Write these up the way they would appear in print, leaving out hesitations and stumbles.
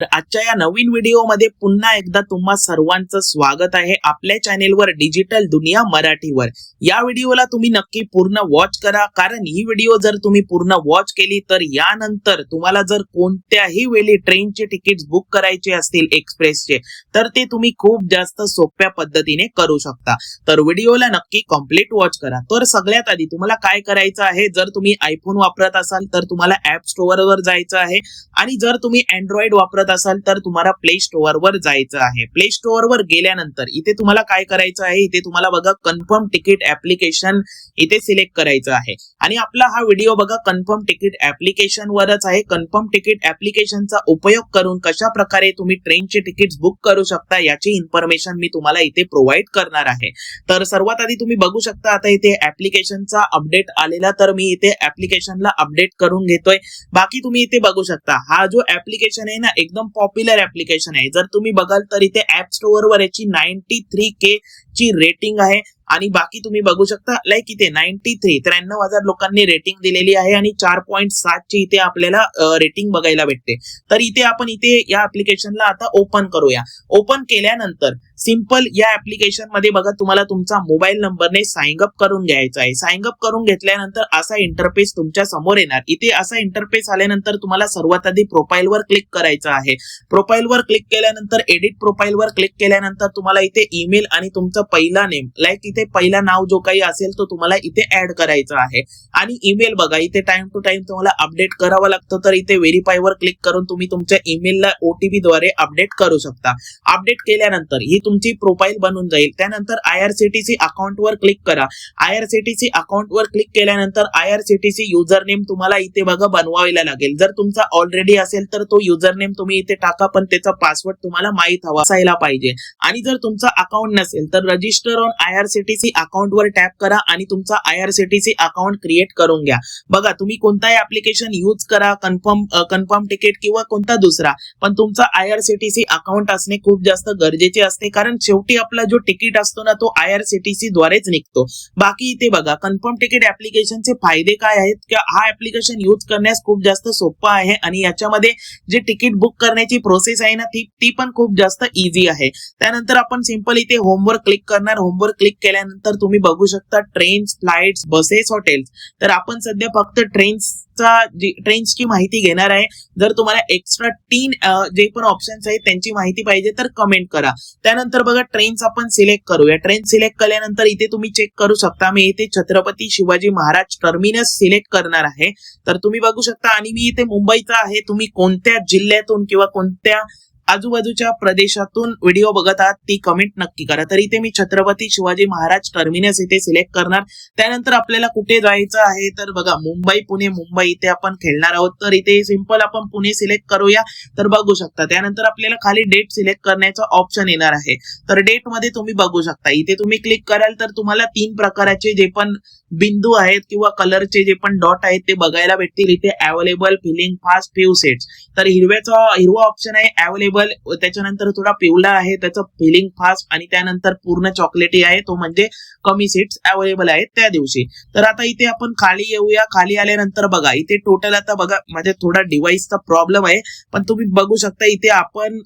तर आजच्या या नवीन व्हिडिओमध्ये पुन्हा एकदा तुम्हा सर्वांचं स्वागत आहे आपल्या चॅनेलवर डिजिटल दुनिया मराठीवर। या व्हिडिओला तुम्ही नक्की पूर्ण वॉच करा, कारण ही व्हिडिओ जर तुम्ही पूर्ण वॉच केली तर यानंतर तुम्हाला जर कोणत्याही वेळी ट्रेनचे तिकीट्स बुक करायचे असतील एक्सप्रेसचे, तर ते तुम्ही खूप जास्त सोप्या पद्धतीने करू शकता। तर व्हिडिओला नक्की कंप्लीट वॉच करा। तर सगळ्यात आधी तुम्हाला काय करायचं आहे, जर तुम्ही आयफोन वापरत असाल तर तुम्हाला ऍप स्टोअर वर जायचं आहे, आणि जर तुम्ही अँड्रॉइड वापरत असाल तर तुम्हाला प्ले स्टोअर वर जायचं आहे। प्ले स्टोअर वर गेल्यानंतर इथे तुम्हाला काय करायचं आहे, इथे तुम्हाला बघा कन्फर्म तिकीट ऍप्लिकेशन इथे सिलेक्ट करायचं आहे। आणि आपला हा व्हिडिओ बघा कन्फर्म तिकीट ऍप्लिकेशन वरच आहे। कन्फर्म तिकीट ऍप्लिकेशनचा उपयोग करून कशा प्रकारे तुम्ही ट्रेनचे तिकीट्स बुक करू शकता याची इन्फॉर्मेशन मी तुम्हाला इथे प्रोव्हाइड करणार आहे। तर सर्वात आधी तुम्ही बघू शकता आता इथे ऍप्लिकेशनचा अपडेट आलेला, तर मी इथे ऍप्लिकेशनला अपडेट करून घेतोय। बाकी तुम्ही इथे बघू शकता हा जो ऍप्लिकेशन आहे ना, एकदम पॉप्युलर ऍप्लिकेशन आहे। जर तुम्ही बघाल तर इथे ऍप स्टोअर वर याची 93K ची रेटिंग आहे, आणि बाकी तुम्ही बघू शकता लाईक इथे 93,000 लोकांनी रेटिंग दिलेली आहे, आणि 4.7 ची इथे आपल्याला रेटिंग बघायला भेटते। तर इथे आपण इथे या ऍप्लिकेशनला आता ओपन करूया। ओपन केल्यानंतर सिंपल या ऍप्लिकेशन मध्ये बघा तुम्हाला तुमचा मोबाईल नंबरने साइन अप करून घ्यायचा आहे। साइन अप करून घेतल्यानंतर असा इंटरफेस तुमच्या समोर येणार। इथे असा इंटरफेस आल्यानंतर तुम्हाला सर्वात आधी प्रोफाइल वर क्लिक करायचं आहे। प्रोफाइल वर क्लिक केल्यानंतर एडिट प्रोफाइल वर क्लिक केल्यानंतर तुम्हाला इथे ईमेल आणि तुमचा पहिला नेम लाईक इथे पहिला नाव जो काही असेल तो तुम्हाला इथे ऍड करायचा आहे। आणि ईमेल बघा इथे टाइम टू टाइम तुम्हाला अपडेट करावं लागतं, तर इथे व्हेरीफाय वर क्लिक करून तुम्ही तुमच्या ईमेलला OTP द्वारे अपडेट करू शकता। अपडेट केल्यानंतर ही तुमची प्रोफाइल बनून जाईल। त्यानंतर IRCTC अकाउंट वर क्लिक करा। IRCTC अकाउंट वर क्लिक केल्यानंतर IRCTC युजर नेम तुम्हाला इथे बघा बनवायला लागेल। जर तुमचा ऑलरेडी असेल तर तो युजर नेम तुम्ही इथे टाका, पण त्याचा पासवर्ड तुम्हाला माहित हवा असायला पाहिजे। आणि जर तुमचा अकाउंट नसेल तर रजिस्टर ऑन IRCTC अकाउंट वर टॅप करा आणि तुमचा IRCTC अकाउंट क्रिएट करून घ्या। बघा तुम्ही कोणताही ऍप्लिकेशन यूज करा, कन्फर्म तिकीट किंवा कोणता दुसरा, पण तुमचा IRCTC अकाउंट असणे खूप जास्त गरजेचे असते, कारण शेवटी आपला जो तिकीट असतो ना तो IRCTC द्वारेच निघतो। बाकी इथे बघा कन्फर्म तिकीट ऍप्लिकेशनचे फायदे काय आहेत, की हा ऍप्लिकेशन यूज करण्यास खूप जास्त सोपा आहे, आणि याच्यामध्ये जे तिकीट बुक करण्याची प्रोसेस आहे ना ती पण खूप जास्त इझी आहे। त्यानंतर आपण सिंपल इथे होम वर क्लिक करणार। होम वर क्लिक केल्यानंतर तुम्ही बघू शकता ट्रेन्स, फ्लाइट्स, बसेस, हॉटेल्स। तर आपण सध्या फक्त ट्रेन्सची माहिती घेणार आहे। जर तुम्हाला एक्स्ट्रा 3 जे पण ऑप्शन्स आहेत त्यांची माहिती पाहिजे तर कमेंट करा। त्यानंतर बघा ट्रेन्स आपण सिलेक्ट करूया। ट्रेन सिलेक्ट केल्यानंतर इथे तुम्ही चेक करू शकता मी इथे छत्रपती शिवाजी महाराज टर्मिनस सिलेक्ट करणार आहे। तर तुम्ही बघू शकता, आणि मी इथे मुंबईचा आहे। तुम्ही कोणत्या जिल्ह्यातून किंवा कोणत्या आजूबाजूच्या प्रदेशातून व्हिडिओ बघत आहात ती कमेंट नक्की करा। तर इथे मी छत्रपती शिवाजी महाराज टर्मिनस इथे सिलेक्ट करणार। त्यानंतर आपल्याला कुठे जायचं आहे, तर बघा मुंबई पुणे मुंबई इथे आपण खेळणार आहोत, तर इथे सिंपल आपण पुणे सिलेक्ट करूया। तर बघू शकता त्यानंतर आपल्याला खाली डेट सिलेक्ट करण्याचा ऑप्शन येणार आहे। तर डेट मध्ये तुम्ही बघू शकता इथे तुम्ही क्लिक कराल तर तुम्हाला 3 प्रकारचे जे पण बिंदू आहेत किंवा कलरचे जे पण डॉट आहेत ते बघायला भेटतील। इथे available, filling fast, few seats. तर हिरवा ऑप्शन आहे अवेलेबल, त्याच्यानंतर थोडा पिवळा आहे त्याचं फिलिंग फास्ट, आणि त्यानंतर पूर्ण चॉकलेटी आहे तो म्हणजे कमी सीट्स अवेलेबल आहेत त्या दिवशी। तर आता इथे आपण खाली येऊया। खाली आल्यानंतर बघा इथे टोटल आता बघा माझ्या थोडा डिव्हाइसचा प्रॉब्लेम आहे, पण तुम्ही बघू शकता इथे आपण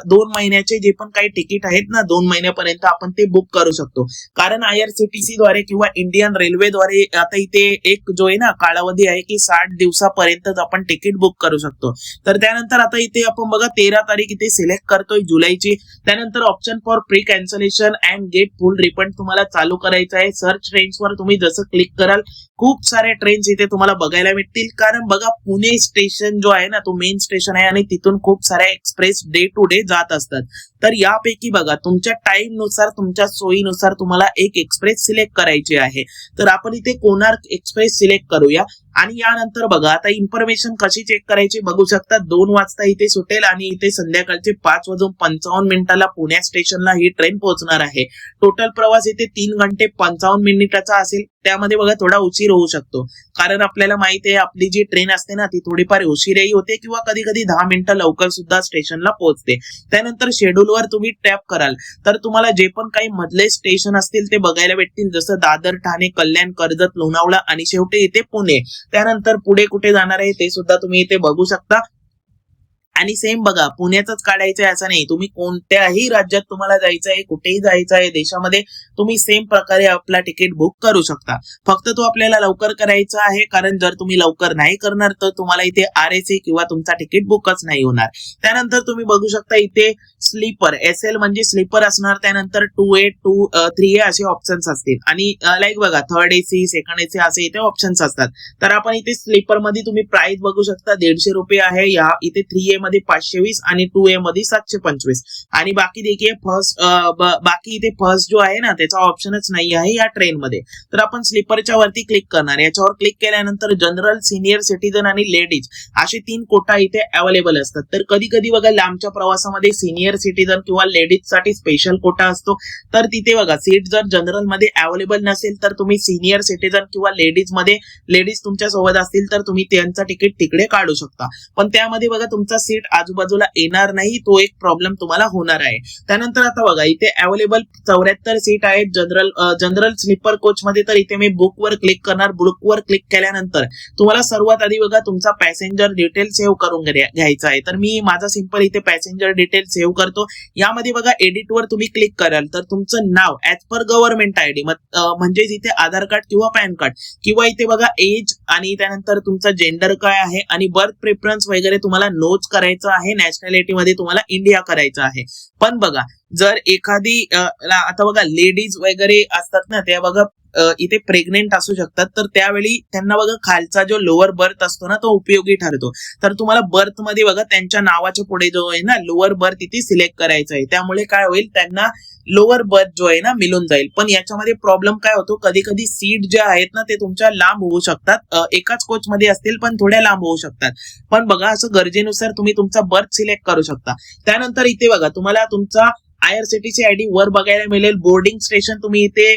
2 महिन्याचे जे पण काही तिकीट आहेत ना 2 महिन्यापर्यंत आपण ते बुक करू शकतो, कारण IRCTC द्वारे किंवा इंडियन रेल्वेद्वारे आता इथे एक जो आहे ना कालावधी आहे की 60 दिवसापर्यंत आपण तिकीट बुक करू शकतो। तर त्यानंतर आता इथे आपण बघा 13 तारीख इथे सिलेक्ट करतोय जुलैची। त्यानंतर option for pre cancellation and get full refund तुम्हाला चालू करायचं आहे। सर्च ट्रेन्स वर तुम्ही जसं क्लिक कराल खूप सारे ट्रेन्स इथे तुम्हाला बघायला भेटतील, कारण बघा पुणे स्टेशन जो आहे ना तो मेन स्टेशन आहे, आणि तिथून खूप साऱ्या एक्सप्रेस डे टू डे जात असतात। तर यापैकी बघा तुमच्या टाइम नुसार तुमच्या सोयीनुसार तुम्हाला एक एक्सप्रेस सिलेक्ट करायची आहे। तर आपण इथे कोणार्क एक्सप्रेस सिलेक्ट करूया, आणि यानंतर बघा आता इन्फॉर्मेशन कशी चेक करायची बघू शकता। 2 वाजता इथे सुटेल, आणि इथे संध्याकाळचे 5:55 पुणे स्टेशनला ही ट्रेन पोहोचणार आहे। टोटल प्रवास इथे 3 घंटे 55 मिनिटाचा असेल। त्यामध्ये बघा थोडा उशीर होऊ शकतो, कारण आपल्याला माहिती आहे आपली जी ट्रेन असते ना ती थोडीफार उशीरही होते, किंवा कधी कधी 10 मिनिटं लवकर सुद्धा स्टेशनला पोहोचते। त्यानंतर शेड्यूल वर तुम्ही टॅप कराल तर तुम्हाला जे पण काही मधले स्टेशन असतील ते बघायला भेटतील, जसं दादर, ठाणे, कल्याण, कर्जत, लोणावळा, आणि शेवटी इथे पुणे। त्यानंतर पुढे कुठे जाणार आहे ते सुद्धा तुम्ही इथे बघू शकता। आणि सेम बघा, पुण्यातच काढायचं आहे असं नाही, तुम्ही कोणत्याही राज्यात तुम्हाला जायचं आहे, कुठेही जायचं आहे देशामध्ये, तुम्ही सेम प्रकारे आपला तिकीट बुक करू शकता. फक्त तो आपल्याला लवकर करायचा आहे, कारण जर तुम्ही लवकर नाही करणार तर तुम्हाला इथे RAC किंवा तुमचा तिकीट बुकच नाही होणार. त्यानंतर तुम्ही बघू शकता इथे स्लीपर SL म्हणजे स्लीपर असणार, त्यानंतर 2A 3A असे ऑप्शन्स असतील आणि लाईक बघा थर्ड AC सेकंड AC असे इथे ऑप्शन्स असतात. तर आपण इथे स्लीपर मध्ये तुम्ही प्राइस बघू शकता, 150 रुपये आहे. या इथे 3A मध्ये 520 आणि 2A मध्ये 725 आणि बाकी देखील बाकी इथे फर्स्ट जो आहे ना त्याचा ऑप्शनच नाही आहे या ट्रेन मध्ये. तर आपण स्लीपरच्या वरती क्लिक करणार. याच्यावर क्लिक केल्यानंतर जनरल, सिनियर सिटीजन आणि लेडीज असे 3 कोटा इथे अवेलेबल असतात. तर कधी कधी बघा लांबच्या प्रवासामध्ये सिनियर सिटीजन किंवा लेडीज साठी स्पेशल कोटा असतो. तर तिथे बघा सीट जर जनरल मध्ये अवेलेबल नसेल तर तुम्ही सिनियर सिटीजन किंवा लेडीज मध्ये, लेडीज तुमच्या सोबत असतील तर तुम्ही त्यांचा तिकीट तिकडे काढू शकता. पण त्यामध्ये बघा तुमचा सीट आजूबाजूला येणार नाही, तो एक प्रॉब्लेम तुम्हाला होणार आहे. त्यानंतर आता बघा इथे अवेलेबल 74 सीट आहेत जनरल स्लीपर कोच मध्ये. तर इथे मी बुक वर क्लिक करणार. बुक वर क्लिक केल्यानंतर तुम्हाला सर्वात आधी बघा तुमचा पॅसेंजर डिटेल सेव्ह करून घ्यायचा आहे. तर मी माझा सिंपल इथे पॅसेंजर डिटेल सेव्ह करतो. यामध्ये बघा एडिट वर तुम्ही क्लिक कराल तर तुमचं नाव ऍज पर गव्हर्नमेंट ID म्हणजेच इथे आधार कार्ड किंवा पॅन कार्ड किंवा इथे बघा एज आणि त्यानंतर तुमचा जेंडर काय आहे आणि बर्थ प्रेफरन्स वगैरे तुम्हाला नोच करायचं आहे. नॅशनॅलिटी मध्ये तुम्हाला इंडिया करायचं आहे. पण बघा जर एखादी आता बघा लेडीज वगैरे असतात ना, त्या बघा इथे प्रेग्नेंट असू शकतात. तर त्यावेळी त्यांना बघा खालचा जो लोअर बर्थ असतो ना तो उपयोगी ठरतो. तर तुम्हाला बर्थ मध्ये बघा त्यांच्या नावाच्या पुढे जो आहे ना लोअर बर्थ इथे सिलेक्ट करायचं आहे. त्यामुळे काय होईल, त्यांना लोअर बर्थ जो आहे ना मिळून जाईल. पण याच्यामध्ये प्रॉब्लेम काय होतो, कधी कधी सीट ज्या आहेत ना ते तुमच्या लांब होऊ शकतात. एकाच कोच मध्ये असतील पण थोड्या लांब होऊ शकतात. पण बघा असं गरजेनुसार तुम्ही तुमचा बर्थ सिलेक्ट करू शकता. त्यानंतर इथे बघा तुम्हाला तुमचा IRCTC ID वर बघायला मिळेल. बोर्डिंग स्टेशन तुम्ही इथे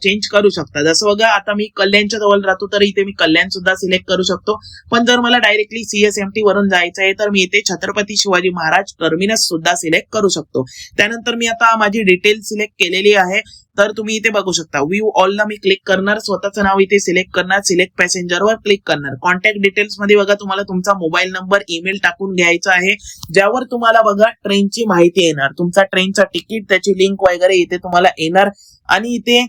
चेंज करू शकता. जसं बघा आता मी कल्याणच्या जवळ राहतो तर इथे मी कल्याण सुद्धा सिलेक्ट करू शकतो. पण जर मला डायरेक्टली CSMT वरून जायचं आहे तर मी इथे छत्रपती शिवाजी महाराज टर्मिनस सुद्धा सिलेक्ट करू शकतो. त्यानंतर मी आता माझी डिटेल सिलेक्ट केलेली आहे. तर तुम्ही इथे बघू शकता व्ह्यू ऑलला मी क्लिक करणार, स्वतःचं नाव इथे सिलेक्ट करणार, सिलेक्ट पॅसेंजरवर क्लिक करणार. कॉन्टॅक्ट डिटेल्स मध्ये बघा तुम्हाला तुमचा मोबाईल नंबर, ईमेल टाकून घ्यायचा आहे, ज्यावर तुम्हाला बघा ट्रेनची माहिती येणार, तुमचा ट्रेनचा तिकीट, त्याची लिंक वगैरे इथे तुम्हाला येणार आणि इथे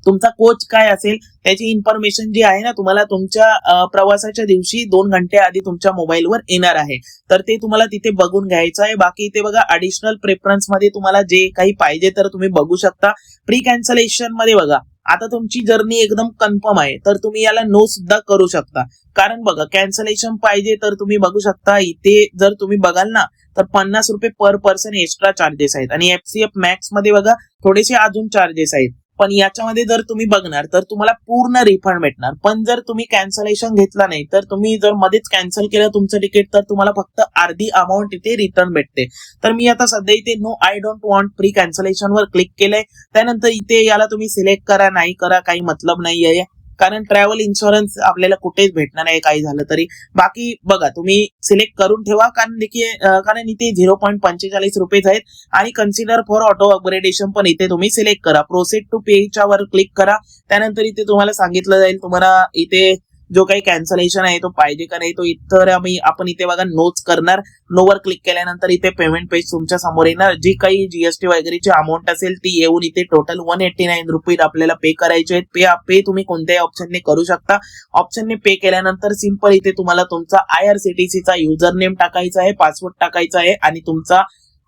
तुमचा कोच काय असेल त्याची इन्फॉर्मेशन जी आहे ना तुम्हाला तुमच्या प्रवासाच्या दिवशी 2 घंटे आधी तुमच्या मोबाईलवर येणार आहे. तर ते तुम्हाला तिथे बघून घ्यायचं आहे. बाकी इथे बघा ऍडिशनल प्रेफरन्स मध्ये तुम्हाला जे काही पाहिजे तर तुम्ही बघू शकता. प्री कॅन्सलेशन मध्ये बघा आता तुमची जर्नी एकदम कन्फर्म आहे तर तुम्ही याला नो सुद्धा करू शकता. कारण बघा कॅन्सलेशन पाहिजे तर तुम्ही बघू शकता इथे जर तुम्ही बघाल ना तर 50 रुपये पर पर्सन एक्स्ट्रा चार्जेस आहेत आणि FCF मॅक्स मध्ये बघा थोडेसे अजून चार्जेस आहेत. पण याच्यामध्ये जर तुम्ही बघणार तर तुम्हाला पूर्ण रिफंड भेटणार. पण जर तुम्ही कॅन्सलेशन घेतला नाही तर तुम्ही जर मध्येच कॅन्सल केलं तुमचं तिकीट तर तुम्हाला फक्त अर्धी अमाऊंट इथे रिटर्न भेटते. तर मी आता सध्या इथे no I don't want pre cancellation वर क्लिक केलंय. त्यानंतर इथे याला तुम्ही सिलेक्ट करा, नाही करा काही मतलब नाही आहे, कारण ट्रॅव्हल इन्शुरन्स आपल्याला कुठेच भेटणार आहे काही झालं तरी. बाकी बघा तुम्ही सिलेक्ट करून ठेवा, कारण इथे 0.45 रुपये आहेत आणि कन्सिडर फॉर ऑटो अपग्रेडेशन पण इथे तुम्ही सिलेक्ट करा. प्रोसीड टू पेच्या वर क्लिक करा. त्यानंतर इथे तुम्हाला सांगितलं जाईल तुम्हाला इथे जो काही कॅन्सलेशन आहे तो पाहिजे का नाही, तो इतर आपण इथे बघा नोच करणार. नोवर क्लिक केल्यानंतर इथे पेमेंट पेज तुमच्या समोर येणार. जी काही GST वगैरेची अमाऊंट असेल ती येऊन इथे टोटल 189 रुपये आपल्याला पे करायचे आहेत. पे तुम्ही कोणत्याही ऑप्शनने करू शकता. ऑप्शनने पे केल्यानंतर सिंपल इथे तुम्हाला तुमचा IRCTC चा युजर नेम टाकायचा आहे, पासवर्ड टाकायचा आहे आणि तुमचा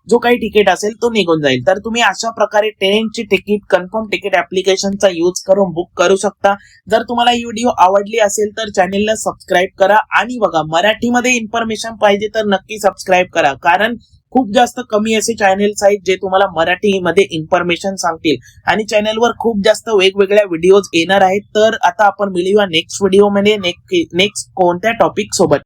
जो काही तिकीट असेल तो निघून जाईल. तर तुम्ही अशा प्रकारे ट्रेनची तिकीट कन्फर्म तिकीट ऍप्लिकेशनचा यूज करून बुक करू शकता. जर तुम्हाला ही व्हिडिओ आवडली असेल तर चॅनेलला सबस्क्राईब करा आणि बघा मराठीमध्ये इन्फॉर्मेशन पाहिजे तर नक्की सबस्क्राईब करा, कारण खूप जास्त कमी असे चॅनेल्स आहेत जे तुम्हाला मराठीमध्ये इन्फॉर्मेशन सांगतील आणि चॅनेलवर खूप जास्त वेगवेगळ्या व्हिडिओज येणार आहेत. तर आता आपण मिळूया नेक्स्ट व्हिडिओ मध्ये नेक्स्ट कोणत्या टॉपिक सोबत.